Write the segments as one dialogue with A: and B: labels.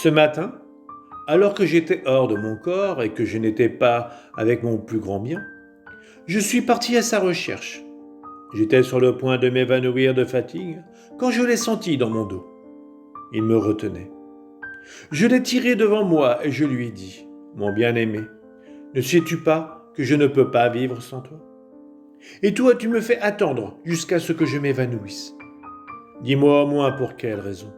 A: Ce matin, alors que j'étais hors de mon corps et que je n'étais pas avec mon plus grand bien, je suis parti à sa recherche. J'étais sur le point de m'évanouir de fatigue quand je l'ai senti dans mon dos. Il me retenait. Je l'ai tiré devant moi et je lui ai dit, « Mon bien-aimé, ne sais-tu pas que je ne peux pas vivre sans toi? Et toi, tu me fais attendre jusqu'à ce que je m'évanouisse. Dis-moi au moins pour quelle raison.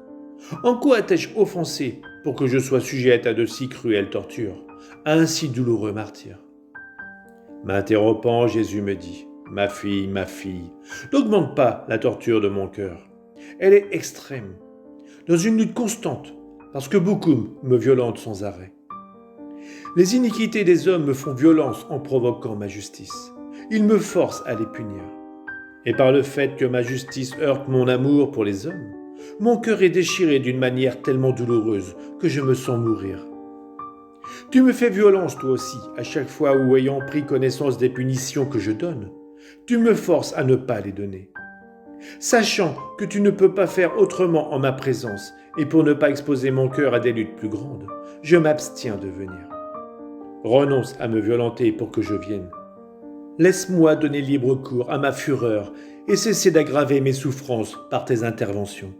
A: En quoi t'ai-je offensé pour que je sois sujette à de si cruelles tortures, à un si douloureux martyre ?» M'interrompant, Jésus me dit, « ma fille, n'augmente pas la torture de mon cœur. Elle est extrême, dans une lutte constante, parce que beaucoup me violentent sans arrêt. Les iniquités des hommes me font violence en provoquant ma justice. Ils me forcent à les punir. Et par le fait que ma justice heurte mon amour pour les hommes, mon cœur est déchiré d'une manière tellement douloureuse que je me sens mourir. Tu me fais violence toi aussi, à chaque fois où, ayant pris connaissance des punitions que je donne, tu me forces à ne pas les donner. Sachant que tu ne peux pas faire autrement en ma présence, et pour ne pas exposer mon cœur à des luttes plus grandes, je m'abstiens de venir. Renonce à me violenter pour que je vienne. Laisse-moi donner libre cours à ma fureur et cesser d'aggraver mes souffrances par tes interventions.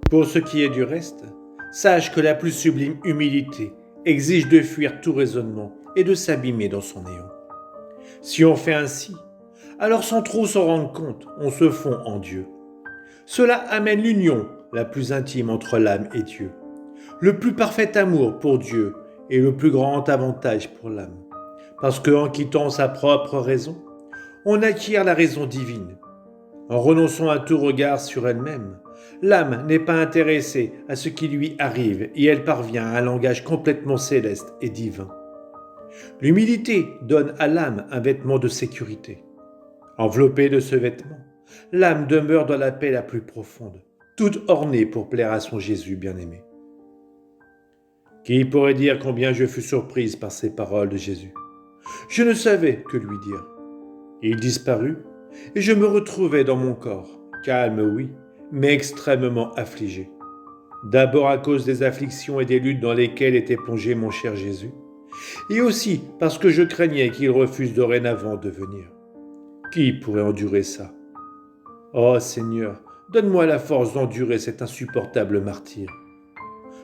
A: Pour ce qui est du reste, sache que la plus sublime humilité exige de fuir tout raisonnement et de s'abîmer dans son néant. Si on fait ainsi, alors sans trop s'en rendre compte, on se fond en Dieu. Cela amène l'union la plus intime entre l'âme et Dieu, le plus parfait amour pour Dieu et le plus grand avantage pour l'âme. Parce qu'en quittant sa propre raison, on acquiert la raison divine. En renonçant à tout regard sur elle-même, l'âme n'est pas intéressée à ce qui lui arrive et elle parvient à un langage complètement céleste et divin. L'humilité donne à l'âme un vêtement de sécurité. Enveloppée de ce vêtement, l'âme demeure dans la paix la plus profonde, toute ornée pour plaire à son Jésus bien-aimé. Qui pourrait dire combien je fus surprise par ces paroles de Jésus? Je ne savais que lui dire. Il disparut, et je me retrouvai dans mon corps, calme oui, mais extrêmement affligé. D'abord à cause des afflictions et des luttes dans lesquelles était plongé mon cher Jésus, et aussi parce que je craignais qu'il refuse dorénavant de venir. Qui pourrait endurer ça? Oh Seigneur, donne-moi la force d'endurer cet insupportable martyre.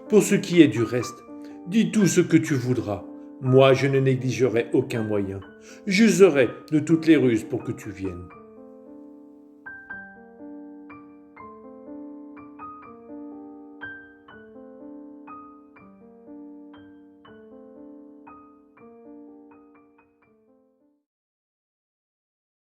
A: Pour ce qui est du reste, dis tout ce que tu voudras. Moi, je ne négligerai aucun moyen. J'userai de toutes les ruses pour que tu viennes.